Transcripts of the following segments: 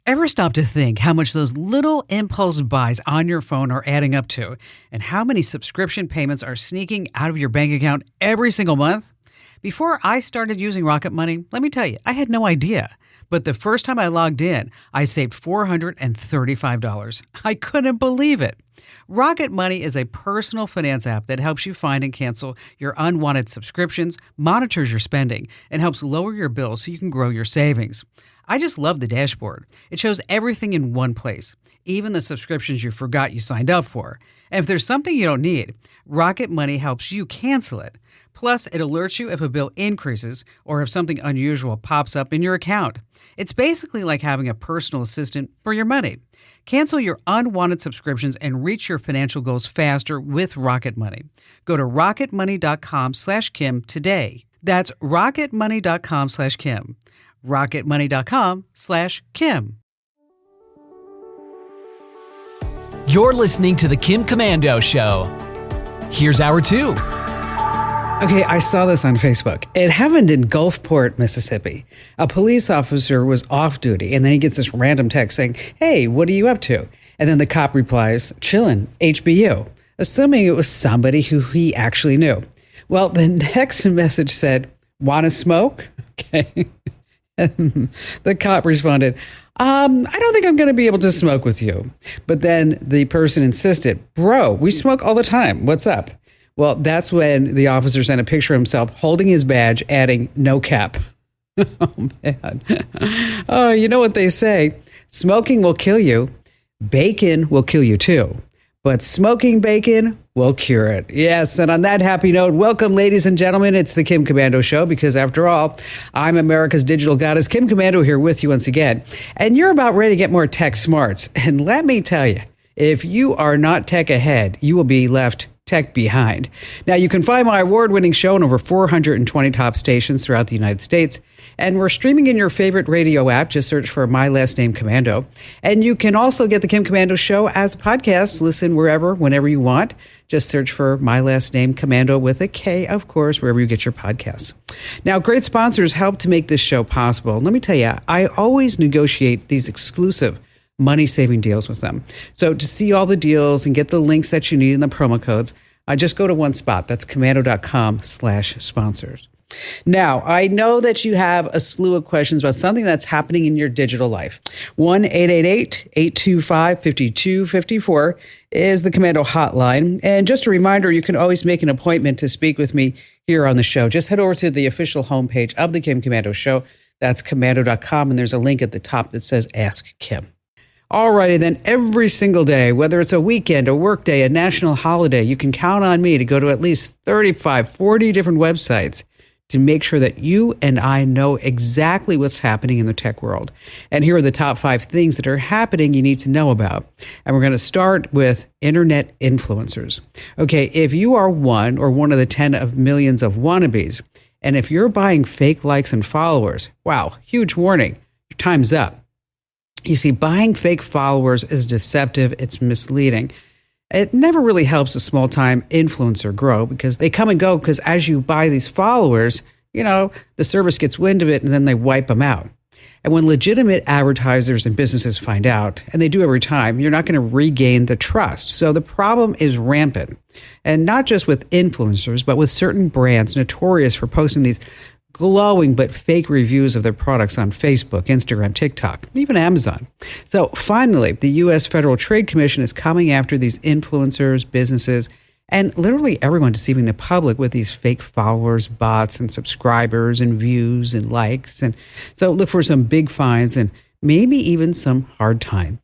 Ever stop to think how much those little impulse buys on your phone are adding up to, and how many subscription payments are sneaking out of your bank account every single month? Before I started using Rocket Money, let me tell you, I had no idea. But the first time I logged in, I saved $435. I couldn't believe it. Rocket Money is a personal finance app that helps you find and cancel your unwanted subscriptions, monitors your spending, and helps lower your bills so you can grow your savings. I just love the dashboard. It shows everything in one place, even the subscriptions you forgot you signed up for. And if there's something you don't need, Rocket Money helps you cancel it. Plus, it alerts you if a bill increases or if something unusual pops up in your account. It's basically like having a personal assistant for your money. Cancel your unwanted subscriptions and reach your financial goals faster with Rocket Money. Go to rocketmoney.com/Kim today. That's rocketmoney.com/Kim. rocketmoney.com/Kim. You're listening to The Kim Komando Show. Here's hour two. Okay, I saw this on Facebook. It happened in Gulfport, Mississippi. A police officer was off duty, and then he gets this random text saying, "Hey, what are you up to?" And then the cop replies, "Chillin', HBU," assuming it was somebody who he actually knew. Well, the next message said, "Want to smoke?" Okay. And the cop responded, I don't think I'm going to be able to smoke with you." But then the person insisted, "Bro, we smoke all the time. What's up?" Well, that's when the officer sent a picture of himself holding his badge, adding "no cap." Oh, man. Oh, you know what they say? Smoking will kill you. Bacon will kill you too. But smoking bacon will cure it. Yes, and on that happy note, welcome, ladies and gentlemen. It's the Kim Komando Show, because after all, I'm America's digital goddess, Kim Komando, here with you once again. And you're about ready to get more tech smarts. And let me tell you, if you are not tech ahead, you will be left tech behind. Now, you can find my award-winning show on over 420 top stations throughout the United States. And we're streaming in your favorite radio app. Just search for My Last Name Komando. And you can also get the Kim Komando Show as podcasts. Listen wherever, whenever you want. Just search for My Last Name Komando with a K, of course, wherever you get your podcasts. Now, great sponsors help to make this show possible. Let me tell you, I always negotiate these exclusive money-saving deals with them. So to see all the deals and get the links that you need and the promo codes, just go to one spot. That's komando.com/sponsors. Now, I know that you have a slew of questions about something that's happening in your digital life. 1-888-825-5254 is the Komando hotline. And just a reminder, you can always make an appointment to speak with me here on the show. Just head over to the official homepage of the Kim Komando Show. That's komando.com, and there's a link at the top that says Ask Kim. Alrighty then, every single day, whether it's a weekend, a work day, a national holiday, you can count on me to go to at least 35, 40 different websites to make sure that you and I know exactly what's happening in the tech world. And here are the top 5 things that are happening you need to know about. And we're going to start with internet influencers. Okay, if you are one of the 10 of millions of wannabes, and if you're buying fake likes and followers, wow, huge warning, your time's up. You see, buying fake followers is deceptive. It's misleading. It never really helps a small-time influencer grow, because they come and go, because as you buy these followers, the service gets wind of it and then they wipe them out. And when legitimate advertisers and businesses find out, and they do every time, you're not going to regain the trust. So the problem is rampant. And not just with influencers, but with certain brands notorious for posting these glowing but fake reviews of their products on Facebook, Instagram, TikTok, even Amazon. So finally, the U.S. Federal Trade Commission is coming after these influencers, businesses, and literally everyone deceiving the public with these fake followers, bots, and subscribers, and views, and likes. And so look for some big fines and maybe even some hard time.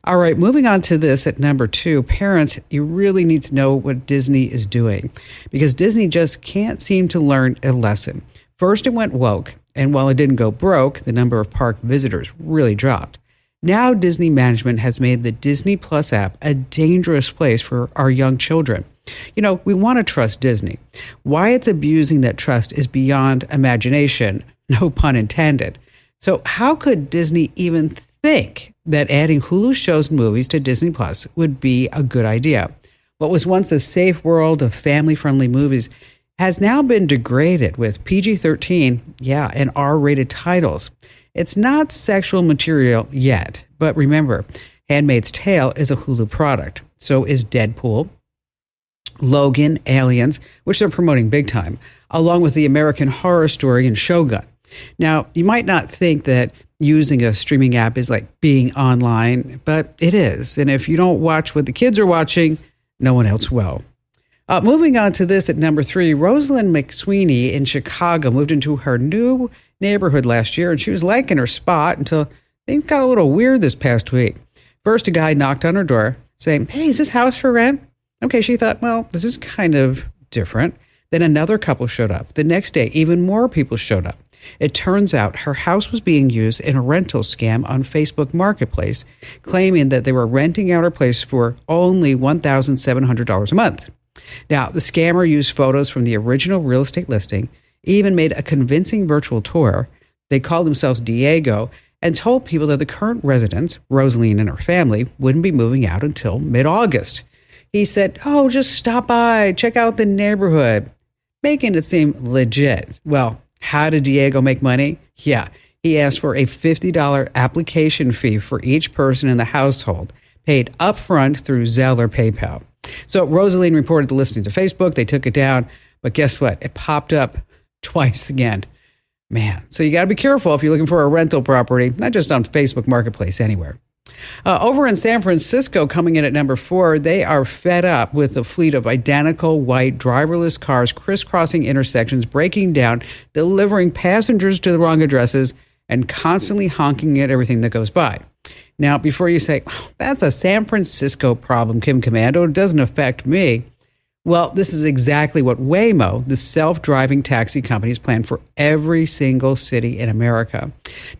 All right, moving on to this at number 2, parents, you really need to know what Disney is doing, because Disney just can't seem to learn a lesson. First, it went woke, and while it didn't go broke, the number of park visitors really dropped. Now, Disney management has made the Disney Plus app a dangerous place for our young children. We want to trust Disney. Why it's abusing that trust is beyond imagination, no pun intended. So how could Disney even think that adding Hulu shows and movies to Disney Plus would be a good idea? What was once a safe world of family-friendly movies has now been degraded with PG-13, and R-rated titles. It's not sexual material yet, but remember, Handmaid's Tale is a Hulu product. So is Deadpool, Logan, Aliens, which they're promoting big time, along with the American Horror Story and Shogun. Now, you might not think that using a streaming app is like being online, but it is. And if you don't watch what the kids are watching, no one else will. Moving on to this at number 3, Rosalind McSweeney in Chicago moved into her new neighborhood last year, and she was liking her spot until things got a little weird this past week. First, a guy knocked on her door saying, "Hey, is this house for rent?" Okay, she thought, well, this is kind of different. Then another couple showed up. The next day, even more people showed up. It turns out her house was being used in a rental scam on Facebook Marketplace, claiming that they were renting out her place for only $1,700 a month. Now, the scammer used photos from the original real estate listing, even made a convincing virtual tour. They called themselves Diego and told people that the current residents, Rosaline and her family, wouldn't be moving out until mid-August. He said, "Oh, just stop by, check out the neighborhood," making it seem legit. Well, how did Diego make money? Yeah, he asked for a $50 application fee for each person in the household, paid upfront through Zelle or PayPal. So Rosaline reported the listing to Facebook. They took it down, but guess what? It popped up twice again. Man, so you got to be careful if you're looking for a rental property, not just on Facebook Marketplace, anywhere. Over in San Francisco, coming in at number 4, they are fed up with a fleet of identical white driverless cars crisscrossing intersections, breaking down, delivering passengers to the wrong addresses, and constantly honking at everything that goes by. Now, before you say, "Oh, that's a San Francisco problem, Kim Komando, it doesn't affect me." Well, this is exactly what Waymo, the self-driving taxi company's plan for every single city in America.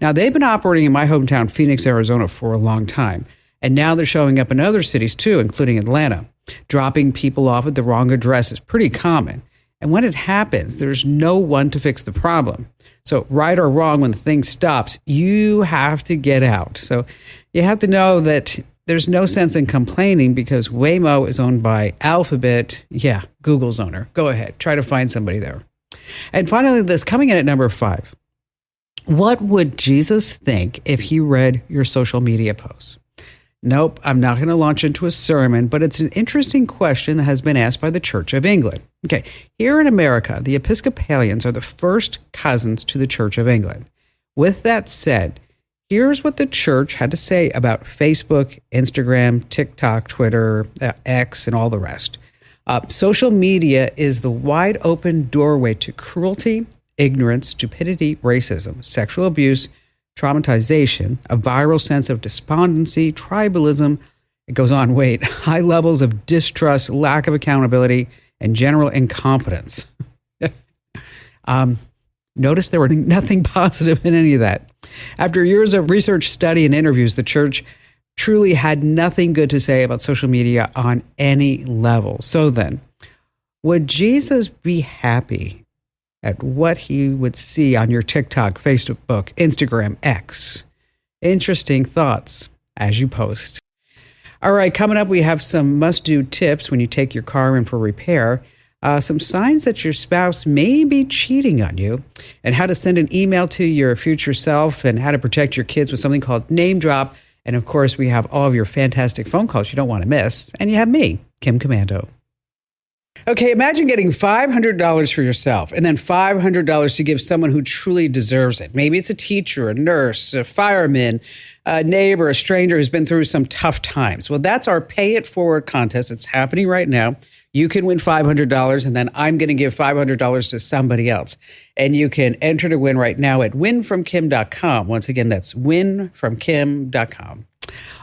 Now, they've been operating in my hometown, Phoenix, Arizona, for a long time. And now they're showing up in other cities too, including Atlanta. Dropping people off at the wrong address is pretty common. And when it happens, there's no one to fix the problem. So right or wrong, when the thing stops, you have to get out. So you have to know that there's no sense in complaining because Waymo is owned by Alphabet. Yeah, Google's owner. Go ahead. Try to find somebody there. And finally, this coming in at number 5. What would Jesus think if he read your social media posts? Nope, I'm not going to launch into a sermon, but it's an interesting question that has been asked by the Church of England. Okay, here in America, the Episcopalians are the first cousins to the Church of England. With that said, here's what the church had to say about Facebook, Instagram, TikTok, Twitter, X, and all the rest. Social media is the wide open doorway to cruelty, ignorance, stupidity, racism, sexual abuse, traumatization, a viral sense of despondency, tribalism. It goes on, high levels of distrust, lack of accountability, and general incompetence. Notice there were nothing positive in any of that. After years of research, study, and interviews, the church truly had nothing good to say about social media on any level. So then, would Jesus be happy at what he would see on your TikTok, Facebook, Instagram, X? Interesting thoughts as you post. All right, coming up, we have some must-do tips when you take your car in for repair. Some signs that your spouse may be cheating on you, and how to send an email to your future self, and how to protect your kids with something called Name Drop. And of course, we have all of your fantastic phone calls you don't want to miss. And you have me, Kim Komando. Okay, imagine getting $500 for yourself and then $500 to give someone who truly deserves it. Maybe it's a teacher, a nurse, a fireman, a neighbor, a stranger who's been through some tough times. Well, that's our Pay It Forward contest. It's happening right now. You can win $500, and then I'm going to give $500 to somebody else. And you can enter to win right now at winfromkim.com. Once again, that's winfromkim.com.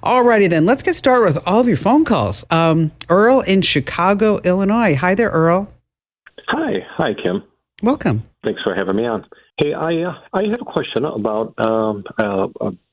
Alrighty then, let's get started with all of your phone calls. Earl in Chicago, Illinois. Hi there, Earl. Hi, Kim. Welcome. Thanks for having me on. Hey, I have a question about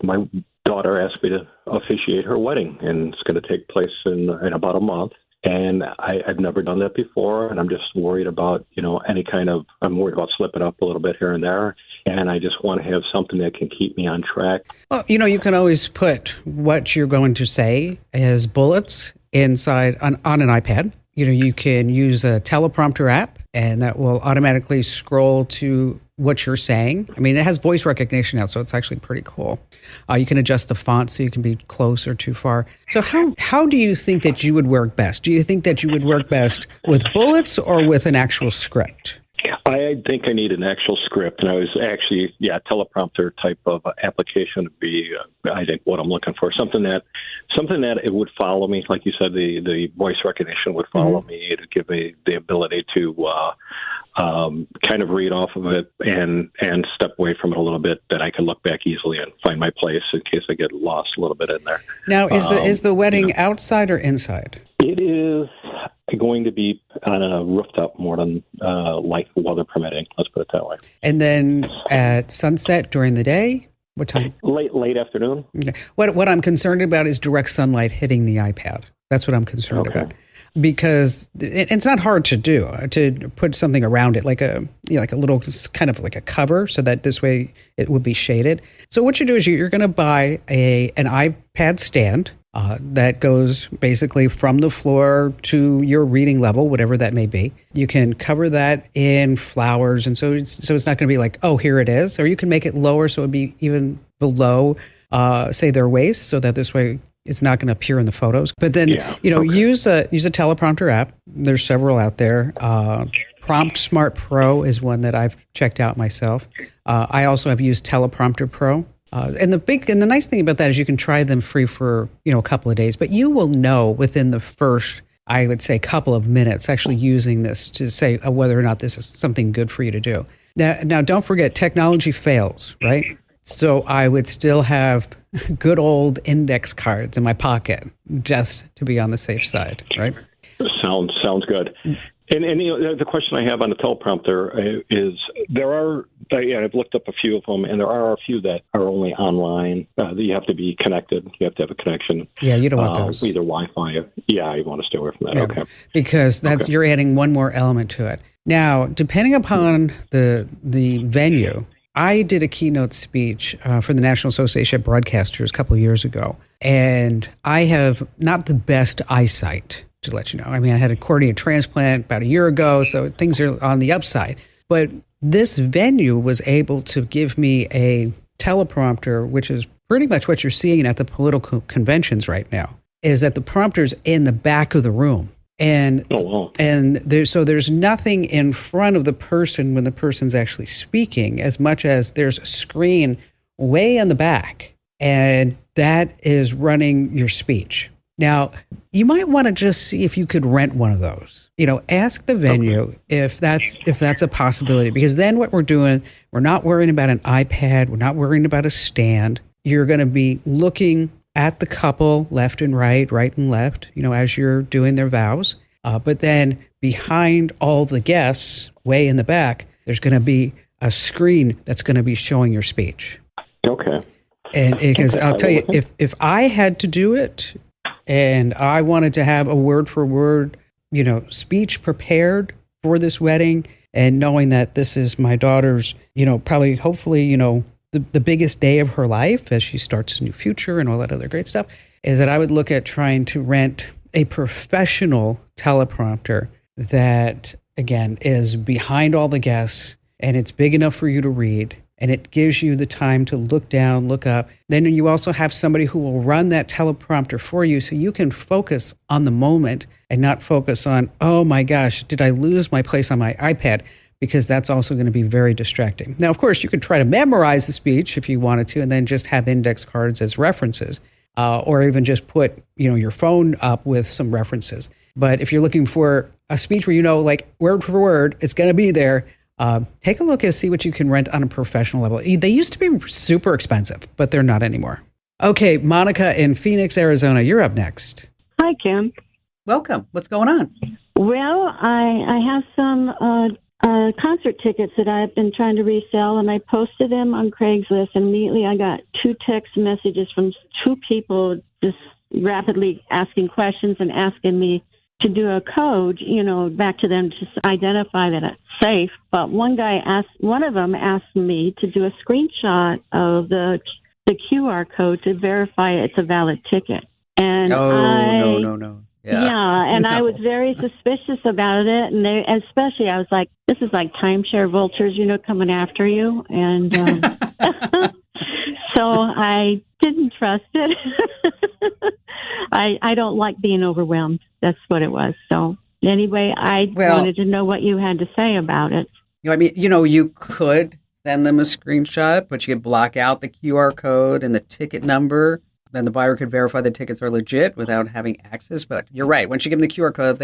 my daughter asked me to officiate her wedding, and it's going to take place in about a month. And I've never done that before, and I'm just worried about, I'm worried about slipping up a little bit here and there, and I just want to have something that can keep me on track. Well, you can always put what you're going to say as bullets inside on an iPad. You can use a teleprompter app, and that will automatically scroll to what you're saying. I mean, it has voice recognition now, so it's actually pretty cool. You can adjust the font so you can be close or too far. So how do you think that you would work best? Do you think that you would work best with bullets or with an actual script? I think I need an actual script, and I was actually, teleprompter type of application would be, I think, what I'm looking for. Something that it would follow me, like you said, the voice recognition would follow me to give me the ability to kind of read off of it and step away from it a little bit, that I can look back easily and find my place in case I get lost a little bit in there. Now, is the wedding outside or inside? It is going to be on a rooftop, more than like weather permitting. Let's put it that way. And then at sunset during the day? What time? Late afternoon. Okay. What I'm concerned about is direct sunlight hitting the iPad. That's what I'm concerned about. Because it's not hard to do, to put something around it, like a little kind of like a cover, so that this way it would be shaded. So what you do is you're going to buy an iPad stand that goes basically from the floor to your reading level, whatever that may be. You can cover that in flowers, and so it's not going to be like, oh, here it is. Or you can make it lower so it would be even below, say, their waist, so that this way it's not going to appear in the photos. But then, use a teleprompter app. There's several out there. Prompt Smart Pro is one that I've checked out myself. I also have used Teleprompter Pro. And the nice thing about that is you can try them free for, a couple of days, but you will know within the first, I would say, couple of minutes actually using this to say whether or not this is something good for you to do. Now don't forget, technology fails, right? So I would still have good old index cards in my pocket just to be on the safe side, right? Sounds good. And the question I have on the teleprompter is, I've looked up a few of them, and there are a few that are only online. You have to be connected. You have to have a connection. Yeah, you don't want those. Either Wi-Fi. Yeah, you want to stay away from that. Yeah, okay. Because you're adding one more element to it. Now, depending upon the venue, I did a keynote speech for the National Association of Broadcasters a couple of years ago, and I have not the best eyesight, to let you know. I mean, I had a cornea transplant about a year ago, so things are on the upside. But this venue was able to give me a teleprompter, which is pretty much what you're seeing at the political conventions right now, is that the prompter's in the back of the room. And there's nothing in front of the person when the person's actually speaking, as much as there's a screen way in the back, and that is running your speech. Now, you might want to just see if you could rent one of those. Ask the venue if that's a possibility, because then what we're doing, we're not worrying about an iPad, we're not worrying about a stand. You're going to be looking at the couple left and right and left, as you're doing their vows. But then behind all the guests, way in the back, there's going to be a screen that's going to be showing your speech. Okay. And because I'll tell you, if I had to do it, and I wanted to have a word for word, speech prepared for this wedding, and knowing that this is my daughter's, probably, hopefully, the biggest day of her life as she starts a new future and all that other great stuff, is that I would look at trying to rent a professional teleprompter that, again, is behind all the guests, and it's big enough for you to read. And it gives you the time to look down, look up. Then you also have somebody who will run that teleprompter for you, so you can focus on the moment and not focus on, oh my gosh, did I lose my place on my iPad? Because that's also going to be very distracting. Now, of course, you could try to memorize the speech if you wanted to, and then just have index cards as references, or even just put your phone up with some references. But if you're looking for a speech where like word for word, it's going to be there, take a look and see what you can rent on a professional level. They used to be super expensive, but they're not anymore. Okay, Monica in Phoenix, Arizona, you're up next. Hi, Kim. Welcome. What's going on? Well, I have some concert tickets that I've been trying to resell, and I posted them on Craigslist, and immediately I got 2 text messages from 2 people just rapidly asking questions and asking me to do a code, back to them to identify that it's safe. But one of them asked me to do a screenshot of the QR code to verify it's a valid ticket. And no. Yeah, and I was very suspicious about it, and especially I was like, this is like timeshare vultures, coming after you, and so I didn't trust it. I don't like being overwhelmed. That's what it was. So anyway, I wanted to know what you had to say about it. You could send them a screenshot, but you could block out the QR code and the ticket number. Then the buyer could verify the tickets are legit without having access. But you're right. Once you give them the QR code,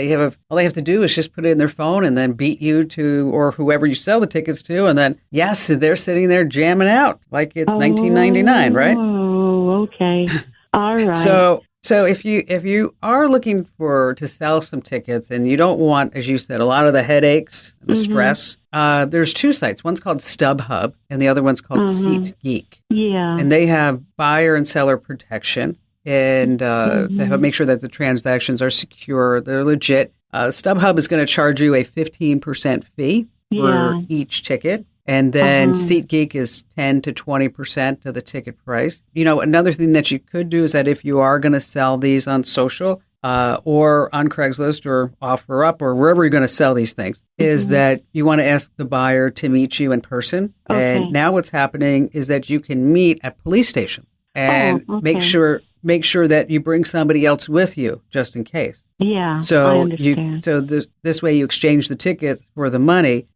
all they have to do is just put it in their phone and then beat you to, or whoever you sell the tickets to. And then, yes, they're sitting there jamming out like it's 1999, right? Oh, okay. All right. So if you are looking to sell some tickets and you don't want, as you said, a lot of the headaches and the stress, there's two sites. One's called StubHub and the other one's called SeatGeek. Yeah. And they have buyer and seller protection and to make sure that the transactions are secure, they're legit. StubHub is going to charge you a 15% fee for each ticket. And then SeatGeek is 10 to 20% of the ticket price. Another thing that you could do is that if you are going to sell these on social or on Craigslist or OfferUp or wherever you're going to sell these things, is that you want to ask the buyer to meet you in person. Okay. And now what's happening is that you can meet at police stations and make sure that you bring somebody else with you just in case. Yeah, so I understand. This way you exchange the tickets for the money.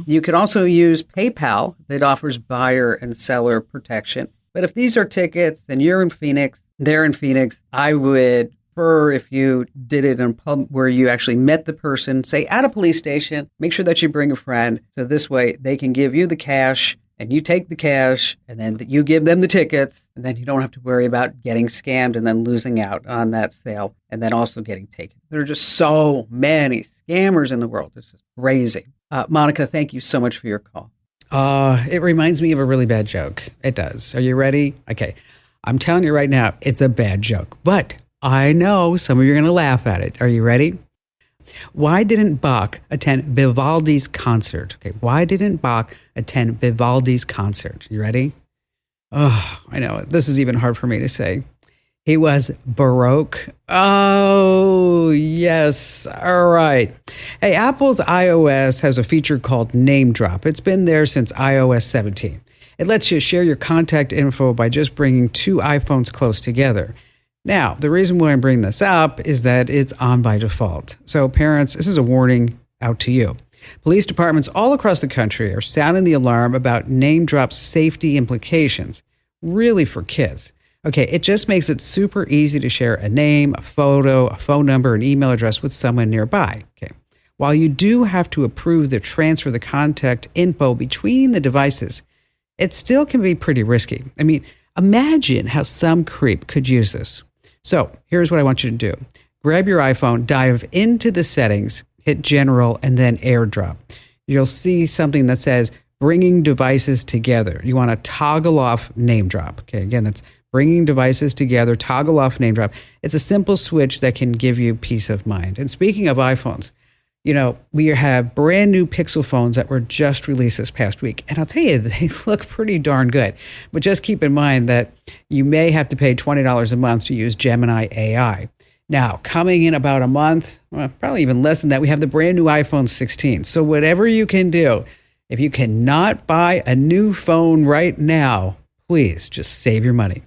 You can also use PayPal that offers buyer and seller protection. But if these are tickets and you're in Phoenix, they're in Phoenix, I would prefer if you did it in a pub where you actually met the person, say at a police station. Make sure that you bring a friend. So this way they can give you the cash and you take the cash and then you give them the tickets and then you don't have to worry about getting scammed and then losing out on that sale and then also getting taken. There are just so many scammers in the world. It's just crazy. Monica, thank you so much for your call. It reminds me of a really bad joke. It does. Are you ready? Okay. I'm telling you right now, it's a bad joke, but I know some of you are going to laugh at it. Are you ready? Why didn't Bach attend Vivaldi's concert? Okay, why didn't Bach attend Vivaldi's concert? You ready? Oh, I know. This is even hard for me to say. He was Baroque. Oh, yes. All right. Hey, Apple's iOS has a feature called Name Drop. It's been there since iOS 17. It lets you share your contact info by just bringing two iPhones close together. Now, the reason why I'm bringing this up is that it's on by default. So parents, this is a warning out to you. Police departments all across the country are sounding the alarm about name drop's safety implications, really for kids. Okay, it just makes it super easy to share a name, a photo, a phone number, an email address with someone nearby. Okay. While you do have to approve the transfer of the contact info between the devices, it still can be pretty risky. I mean, imagine how some creep could use this. So here's what I want you to do. Grab your iPhone, dive into the settings, hit General, and then AirDrop. You'll see something that says Bringing Devices Together. You want to toggle off Name Drop. Okay, again, that's Bringing Devices Together, toggle off Name Drop. It's a simple switch that can give you peace of mind. And speaking of iPhones, we have brand new Pixel phones that were just released this past week. And I'll tell you, they look pretty darn good. But just keep in mind that you may have to pay $20 a month to use Gemini AI. Now, coming in about a month, probably even less than that, we have the brand new iPhone 16. So whatever you can do, if you cannot buy a new phone right now, please just save your money.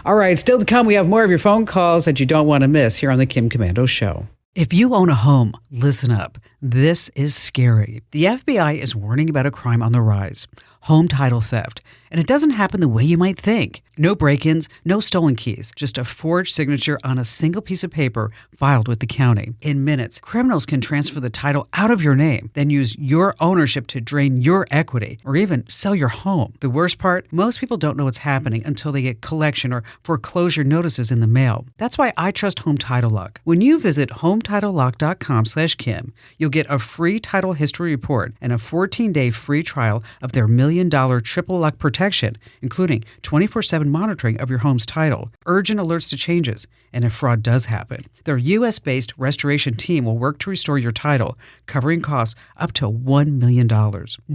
All right, still to come, we have more of your phone calls that you don't want to miss here on the Kim Komando Show. If you own a home, listen up. This is scary. The FBI is warning about a crime on the rise, home title theft. And it doesn't happen the way you might think. No break-ins, no stolen keys, just a forged signature on a single piece of paper filed with the county. In minutes, criminals can transfer the title out of your name, then use your ownership to drain your equity or even sell your home. The worst part, most people don't know what's happening until they get collection or foreclosure notices in the mail. That's why I trust Home Title Lock. When you visit HometitleLock.com/Kim, you'll get a free title history report and a 14-day free trial of their $1 million triple lock protection, including 24/7 monitoring of your home's title, urgent alerts to changes, and if fraud does happen, their U.S.-based restoration team will work to restore your title, covering costs up to $1 million.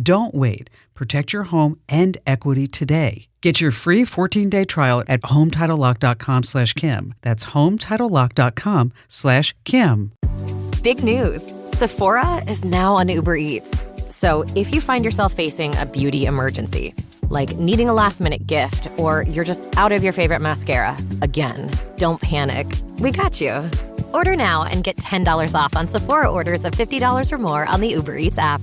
Don't wait. Protect your home and equity today. Get your free 14-day trial at HometitleLock.com/Kim. That's HometitleLock.com/Kim. Big news. Sephora is now on Uber Eats. So if you find yourself facing a beauty emergency, like needing a last-minute gift, or you're just out of your favorite mascara, again, don't panic. We got you. Order now and get $10 off on Sephora orders of $50 or more on the Uber Eats app.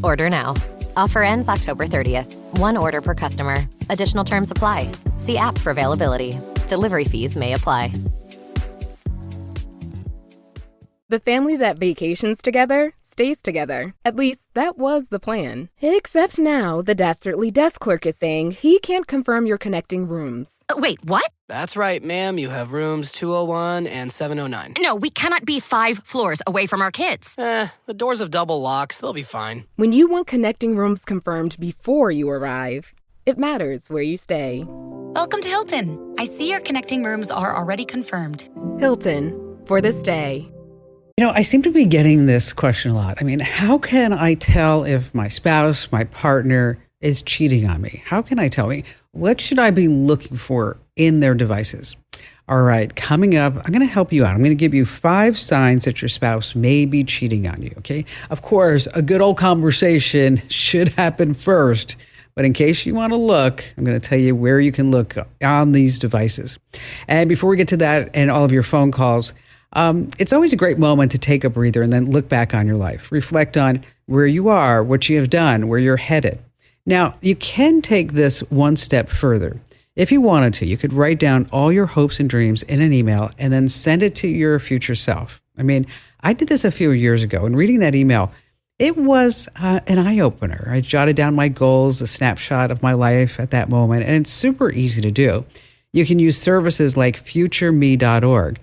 Order now. Offer ends October 30th. One order per customer. Additional terms apply. See app for availability. Delivery fees may apply. The family that vacations together stays together. At least, that was the plan. Except now, the Dastardly desk clerk is saying he can't confirm your connecting rooms. Wait, what? That's right, ma'am. You have rooms 201 and 709. No, we cannot be 5 floors away from our kids. The doors have double locks. They'll be fine. When you want connecting rooms confirmed before you arrive, it matters where you stay. Welcome to Hilton. I see your connecting rooms are already confirmed. Hilton, for the stay. You know, I seem to be getting this question a lot. I mean, how can I tell if my spouse, my partner is cheating on me? How can I tell me? What should I be looking for in their devices? All right, coming up, I'm going to help you out. I'm going to give you 5 signs that your spouse may be cheating on you, okay? Of course, a good old conversation should happen first. But in case you want to look, I'm going to tell you where you can look on these devices. And before we get to that and all of your phone calls, it's always a great moment to take a breather and then look back on your life. Reflect on where you are, what you have done, where you're headed. Now, you can take this one step further. If you wanted to, you could write down all your hopes and dreams in an email and then send it to your future self. I mean, I did this a few years ago, and reading that email, it was an eye-opener. I jotted down my goals, a snapshot of my life at that moment, and it's super easy to do. You can use services like futureme.org.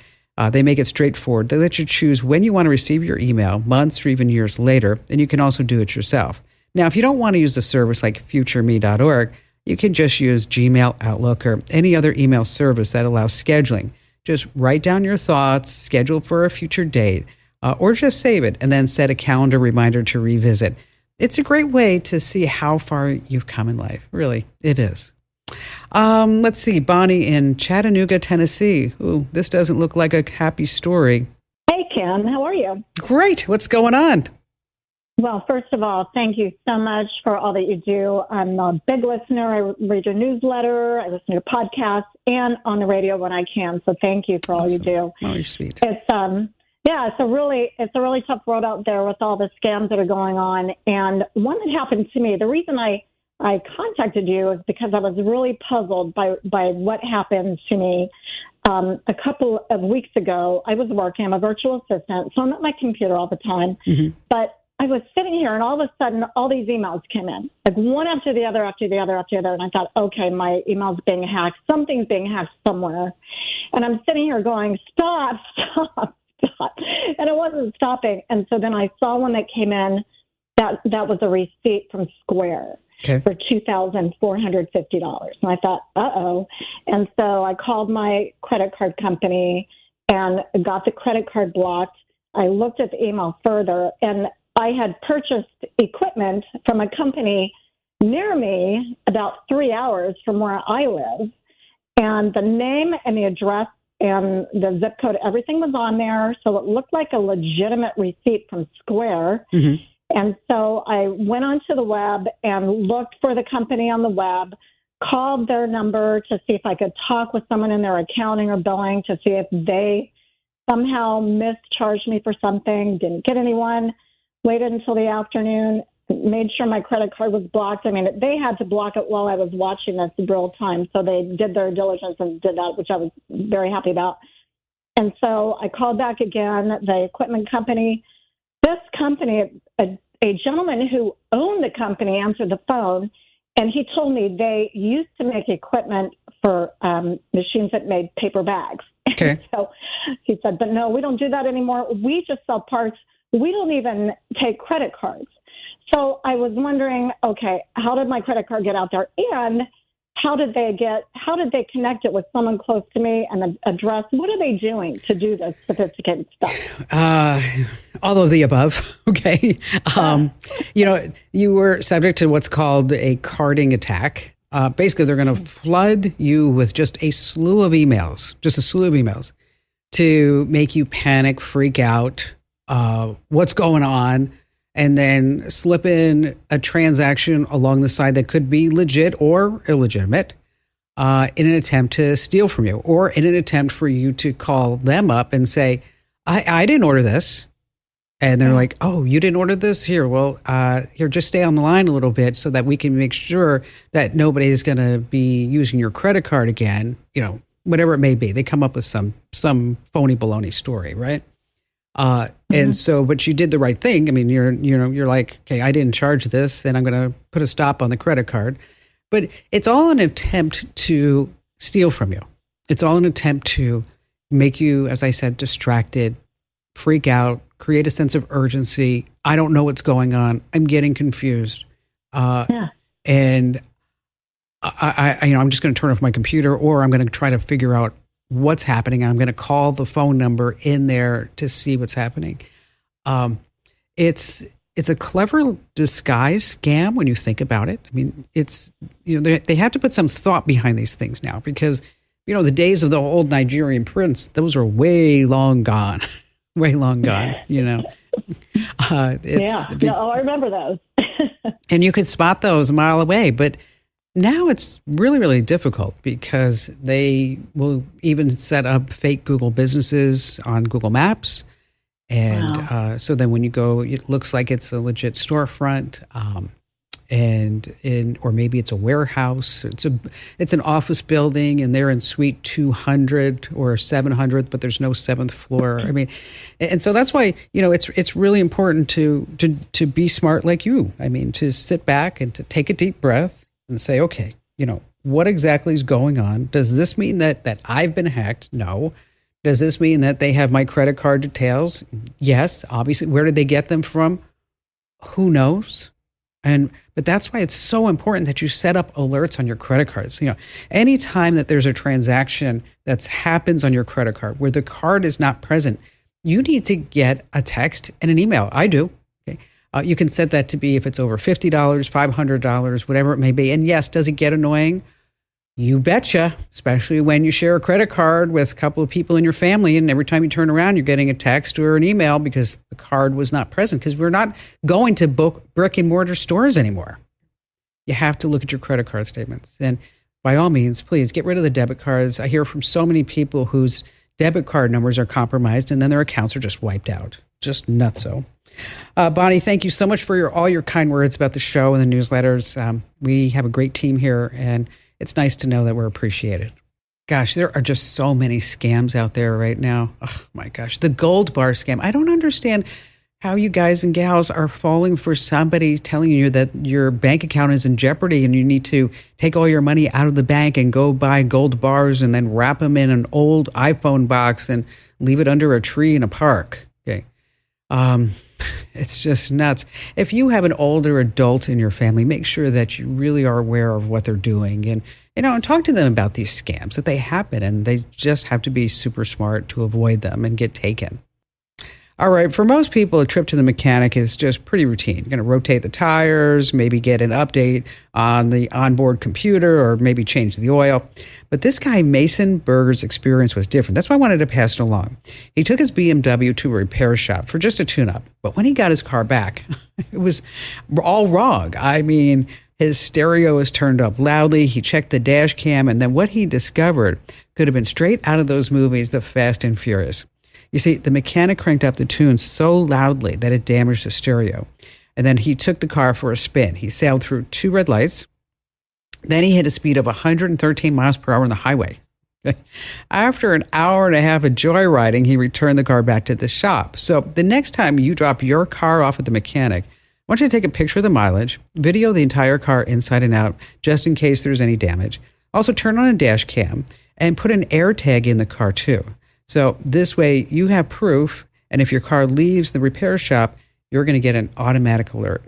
They make it straightforward. They let you choose when you want to receive your email, months or even years later, and you can also do it yourself. Now, if you don't want to use a service like futureme.org, you can just use Gmail, Outlook, or any other email service that allows scheduling. Just write down your thoughts, schedule for a future date, or just save it and then set a calendar reminder to revisit. It's a great way to see how far you've come in life. Really, it is. Let's see, Bonnie in Chattanooga, Tennessee. Ooh, this doesn't look like a happy story. Hey, Kim, how are you? Great. What's going on? Well, first of all, thank you so much for all that you do. I'm a big listener. I read your newsletter. I listen to your podcast and on the radio when I can. So thank you for all you do. Oh, you're sweet. It's a really tough world out there with all the scams that are going on. And one that happened to me, the reason I contacted you is because I was really puzzled by what happened to me. A couple of weeks ago, I was working. I'm a virtual assistant, so I'm at my computer all the time. Mm-hmm. But I was sitting here, and all of a sudden, all these emails came in, like one after the other, after the other, after the other. And I thought, okay, my email's being hacked. Something's being hacked somewhere. And I'm sitting here going, stop. And it wasn't stopping. And so then I saw one that came in that was a receipt from Square. Okay. For $2,450. And I thought, uh-oh. And so I called my credit card company and got the credit card blocked. I looked at the email further, and I had purchased equipment from a company near me about 3 hours from where I live. And the name and the address and the zip code, everything was on there. So it looked like a legitimate receipt from Square. Mm-hmm. And so I went onto the web and looked for the company on the web, called their number to see if I could talk with someone in their accounting or billing to see if they somehow mischarged me for something, didn't get anyone, waited until the afternoon, made sure my credit card was blocked. I mean, they had to block it while I was watching this in real time. So they did their diligence and did that, which I was very happy about. And so I called back again, the equipment company. This company, a gentleman who owned the company answered the phone, and he told me they used to make equipment for machines that made paper bags. Okay. So he said, but no, we don't do that anymore. We just sell parts. We don't even take credit cards. So I was wondering, okay, how did my credit card get out there? And how did they connect it with someone close to me and the address? What are they doing to do this sophisticated stuff? All of the above. Okay. You were subject to what's called a carding attack. Basically, they're going to flood you with just a slew of emails to make you panic, freak out, what's going on, and then slip in a transaction along the side that could be legit or illegitimate in an attempt to steal from you, or in an attempt for you to call them up and say, I didn't order this. And they're like, oh, you didn't order this? Here, well, here, just stay on the line a little bit so that we can make sure that nobody is going to be using your credit card again, whatever it may be. They come up with some phony baloney story, right? And so, but you did the right thing. I mean, you're like, okay, I didn't charge this, and I'm going to put a stop on the credit card. But it's all an attempt to steal from you. It's all an attempt to make you, as I said, distracted, freak out, create a sense of urgency. I don't know what's going on. I'm getting confused. And I'm just going to turn off my computer, or I'm going to try to figure out what's happening. I'm going to call the phone number in there to see what's happening. It's a clever disguise scam when you think about it. I mean, it's, they have to put some thought behind these things now, because, the days of the old Nigerian prince, those are way long gone, way long gone, I remember those. And you could spot those a mile away, but now it's really, really difficult, because they will even set up fake Google businesses on Google Maps. And so then when you go, it looks like it's a legit storefront, or maybe it's a warehouse. It's an office building, and they're in suite 200 or 700, but there's no 7th floor. I mean, and so that's why, it's really important to be smart like you. I mean, to sit back and to take a deep breath and say, okay, what exactly is going on? Does this mean that I've been hacked? No. Does this mean that they have my credit card details? Yes, obviously. Where did they get them from? Who knows? But that's why it's so important that you set up alerts on your credit cards. Anytime that there's a transaction that happens on your credit card where the card is not present, you need to get a text and an email. I do. Okay. You can set that to be if it's over $50, $500, whatever it may be. And yes, does it get annoying? You betcha, especially when you share a credit card with a couple of people in your family, and every time you turn around, you're getting a text or an email because the card was not present, because we're not going to brick and mortar stores anymore. You have to look at your credit card statements. And by all means, please get rid of the debit cards. I hear from so many people whose debit card numbers are compromised and then their accounts are just wiped out. Just nutso. Bonnie, thank you so much for all your kind words about the show and the newsletters. We have a great team here, and it's nice to know that we're appreciated. Gosh, there are just so many scams out there right now. Oh my gosh, the Gold Bar scam. I don't understand how you guys and gals are falling for somebody telling you that your bank account is in jeopardy and you need to take all your money out of the bank and go buy gold bars and then wrap them in an old iPhone box and leave it under a tree in a park. Okay. It's just nuts. If you have an older adult in your family, make sure that you really are aware of what they're doing, and talk to them about these scams, that they happen, and they just have to be super smart to avoid them and get taken. All right, for most people, a trip to the mechanic is just pretty routine. You're going to rotate the tires, maybe get an update on the onboard computer, or maybe change the oil. But this guy, Mason Berger's experience was different. That's why I wanted to pass it along. He took his BMW to a repair shop for just a tune-up. But when he got his car back, it was all wrong. I mean, his stereo was turned up loudly. He checked the dash cam, and then what he discovered could have been straight out of those movies, The Fast and Furious. You see, the mechanic cranked up the tune so loudly that it damaged the stereo. And then he took the car for a spin. He sailed through 2 red lights. Then he hit a speed of 113 miles per hour on the highway. After an hour and a half of joyriding, he returned the car back to the shop. So the next time you drop your car off at the mechanic, I want you to take a picture of the mileage, video the entire car inside and out, just in case there's any damage. Also turn on a dash cam and put an air tag in the car too. So this way you have proof, and if your car leaves the repair shop, you're going to get an automatic alert.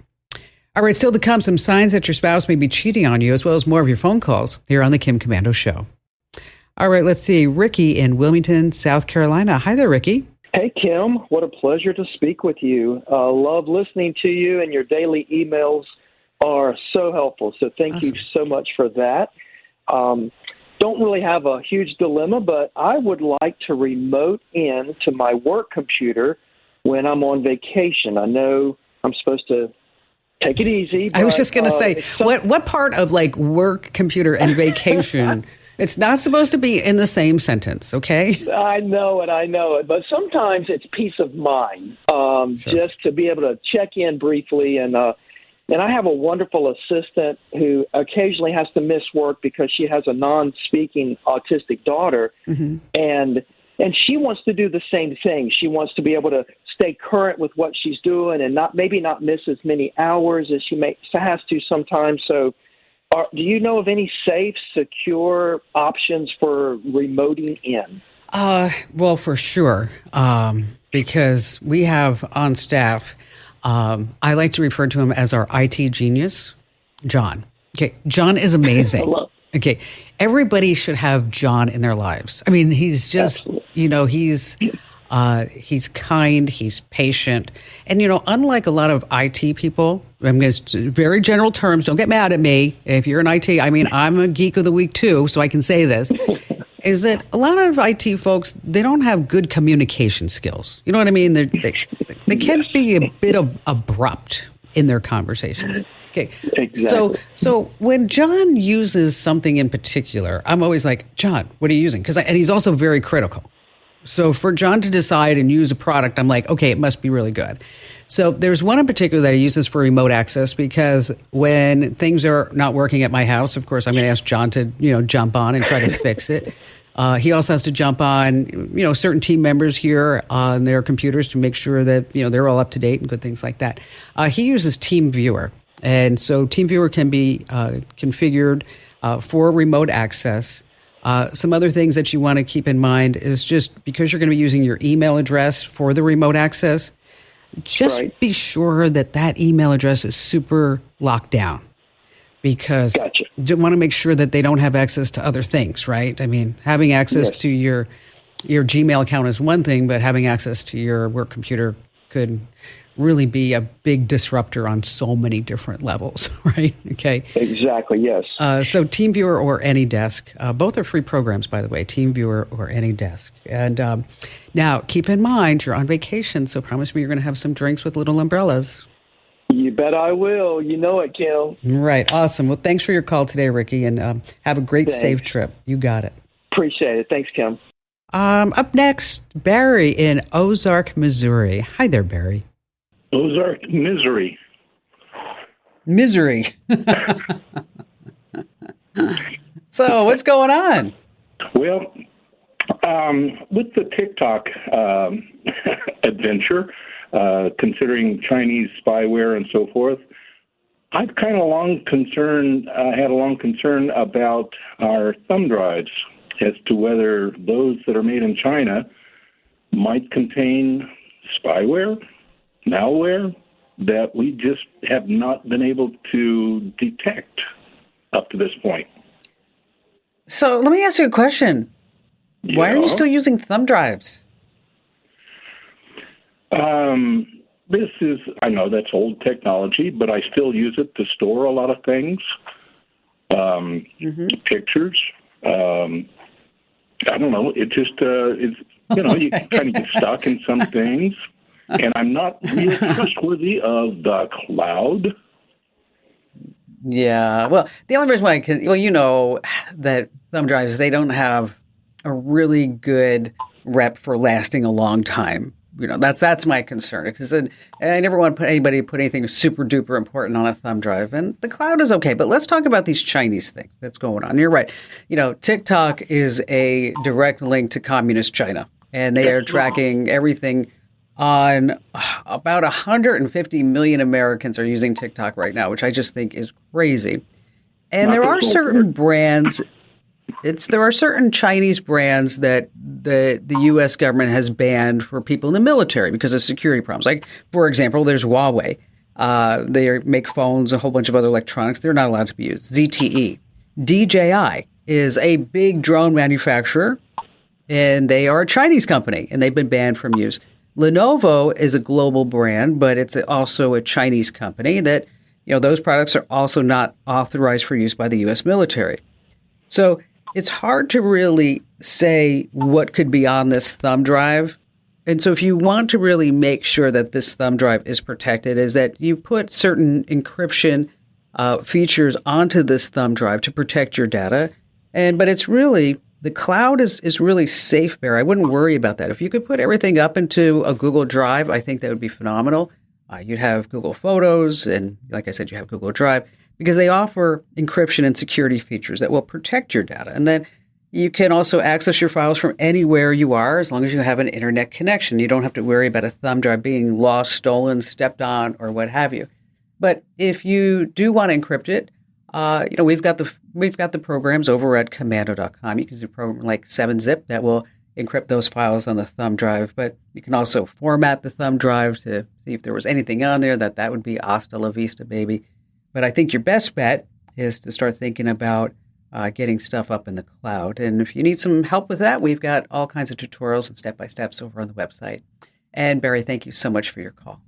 All right, still to come, some signs that your spouse may be cheating on you, as well as more of your phone calls here on the Kim Komando Show. All right, let's see. Ricky in Wilmington, South Carolina. Hi there, Ricky. Hey, Kim. What a pleasure to speak with you. Love listening to you, and your daily emails are so helpful. So thank you so much for that. Don't really have a huge dilemma, but I would like to remote in to my work computer when I'm on vacation. I know I'm supposed to take it easy. But, I was just going to say, what part of like work computer and vacation? It's not supposed to be in the same sentence, okay? I know it. But sometimes it's peace of mind, just to be able to check in briefly. And I have a wonderful assistant who occasionally has to miss work because she has a non-speaking autistic daughter. Mm-hmm. And she wants to do the same thing. She wants to be able to stay current with what she's doing and maybe not miss as many hours as she has to sometimes. So do you know of any safe, secure options for remoting in? Well, for sure, because we have on staff, I like to refer to him as our IT genius, John. Okay, John is amazing. Hello. Okay, everybody should have John in their lives. I mean, he's just, he's kind, he's patient. And, unlike a lot of IT people, I'm going to very general terms, don't get mad at me. If you're in IT, I mean, I'm a geek of the week too, so I can say this, is that a lot of IT folks, they don't have good communication skills. You know what I mean? They can be a bit of abrupt in their conversations. Okay. Exactly. So when John uses something in particular, I'm always like, John, what are you using? And he's also very critical. So for John to decide and use a product, I'm like, okay, it must be really good. So there's one in particular that I use this for remote access because when things are not working at my house, of course, I'm going to ask John to, jump on and try to fix it. He also has to jump on, certain team members here on their computers to make sure that, they're all up to date and good things like that. He uses TeamViewer. And so TeamViewer can be configured for remote access. Some other things that you want to keep in mind is just because you're going to be using your email address for the remote access, just be sure that email address is super locked down because you want to make sure that they don't have access to other things, right? I mean, having access to your Gmail account is one thing, but having access to your work computer could really be a big disruptor on so many different levels, right? Okay. Exactly, yes. So TeamViewer or AnyDesk, both are free programs, by the way, TeamViewer or AnyDesk. And now, keep in mind, you're on vacation, so promise me you're going to have some drinks with little umbrellas. You bet I will. You know it, Kim. Right. Awesome. Well, thanks for your call today, Ricky, and have a great, safe trip. You got it. Appreciate it. Thanks, Kim. Up next, Barry in Ozark, Missouri. Hi there, Barry. Ozark, misery. So, what's going on? Well, with the TikTok adventure, considering Chinese spyware and so forth, I've had a long concern about our thumb drives as to whether those that are made in China might contain spyware, malware that we just have not been able to detect up to this point. So let me ask you a question. Yeah. Why are you still using thumb drives? I know that's old technology, but I still use it to store a lot of things, pictures. I don't know. It just, you kind of get stuck in some things. And I'm not really trustworthy of the cloud. Yeah. Well, the only reason why, that thumb drives, they don't have a really good rep for lasting a long time. That's my concern because I never want to put anything super duper important on a thumb drive. And the cloud is okay. But let's talk about these Chinese things that's going on. You're right. TikTok is a direct link to communist China, and they are tracking everything on about 150 million Americans are using TikTok right now, which I just think is crazy. And there are certain brands, there are certain Chinese brands that the U.S. government has banned for people in the military because of security problems. Like, for example, there's Huawei. They make phones, a whole bunch of other electronics. They're not allowed to be used. ZTE. DJI is a big drone manufacturer, and they are a Chinese company, and they've been banned from use. Lenovo is a global brand, but it's also a Chinese company that, those products are also not authorized for use by the U.S. military. So it's hard to really say what could be on this thumb drive. And so if you want to really make sure that this thumb drive is protected, is that you put certain encryption features onto this thumb drive to protect your data. But it's really, the cloud is really safe there. I wouldn't worry about that. If you could put everything up into a Google Drive, I think that would be phenomenal. You'd have Google Photos, and like I said, you have Google Drive, because they offer encryption and security features that will protect your data. And then you can also access your files from anywhere you are, as long as you have an internet connection. You don't have to worry about a thumb drive being lost, stolen, stepped on, or what have you. But if you do want to encrypt it, we've got the programs over at Komando.com. You can do a program like 7-Zip that will encrypt those files on the thumb drive. But you can also format the thumb drive to see if there was anything on there. That would be hasta la vista, baby. But I think your best bet is to start thinking about getting stuff up in the cloud. And if you need some help with that, we've got all kinds of tutorials and step-by-steps over on the website. And Barry, thank you so much for your call.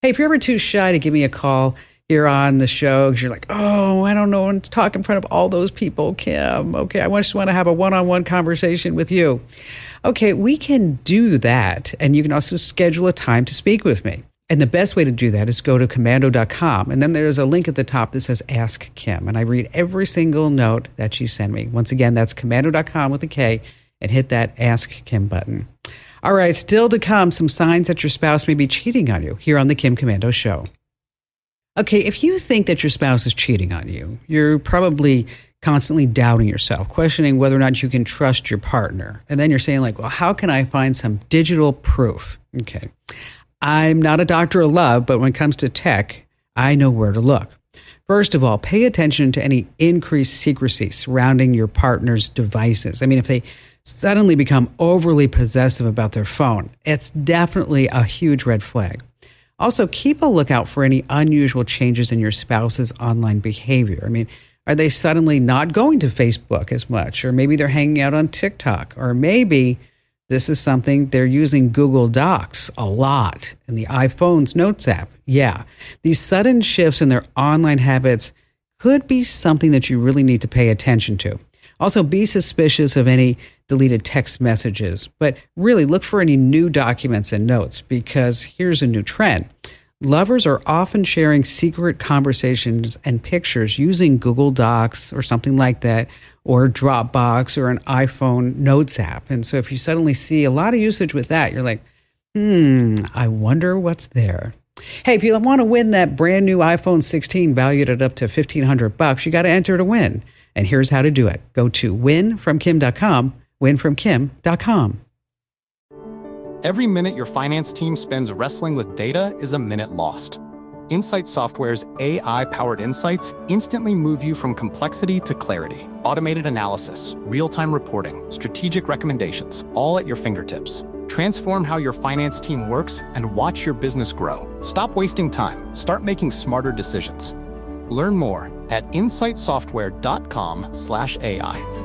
Hey, if you're ever too shy to give me a call here on the show, because you're like, I don't know when to talk in front of all those people, Kim. Okay, I just want to have a one-on-one conversation with you. Okay, we can do that. And you can also schedule a time to speak with me. And the best way to do that is go to Komando.com. And then there's a link at the top that says Ask Kim. And I read every single note that you send me. Once again, that's Komando.com with a K, and hit that Ask Kim button. All right, still to come, some signs that your spouse may be cheating on you here on the Kim Komando Show. Okay, if you think that your spouse is cheating on you, you're probably constantly doubting yourself, questioning whether or not you can trust your partner. And then you're saying like, well, how can I find some digital proof? Okay. I'm not a doctor of love, but when it comes to tech, I know where to look. First of all, pay attention to any increased secrecy surrounding your partner's devices. I mean, if they suddenly become overly possessive about their phone, it's definitely a huge red flag. Also, keep a lookout for any unusual changes in your spouse's online behavior. I mean, are they suddenly not going to Facebook as much? Or maybe they're hanging out on TikTok. Or maybe this is something they're using Google Docs a lot in the iPhone's Notes app. Yeah, these sudden shifts in their online habits could be something that you really need to pay attention to. Also, be suspicious of any deleted text messages, but really look for any new documents and notes, because here's a new trend. Lovers are often sharing secret conversations and pictures using Google Docs or something like that, or Dropbox or an iPhone Notes app. And so if you suddenly see a lot of usage with that, you're like, I wonder what's there. Hey, if you want to win that brand new iPhone 16 valued at up to $1,500, you got to enter to win. And here's how to do it. Go to winfromkim.com, winfromkim.com. Every minute your finance team spends wrestling with data is a minute lost. Insight Software's AI-powered insights instantly move you from complexity to clarity. Automated analysis, real-time reporting, strategic recommendations, all at your fingertips. Transform how your finance team works and watch your business grow. Stop wasting time. Start making smarter decisions. Learn more at insightsoftware.com/AI.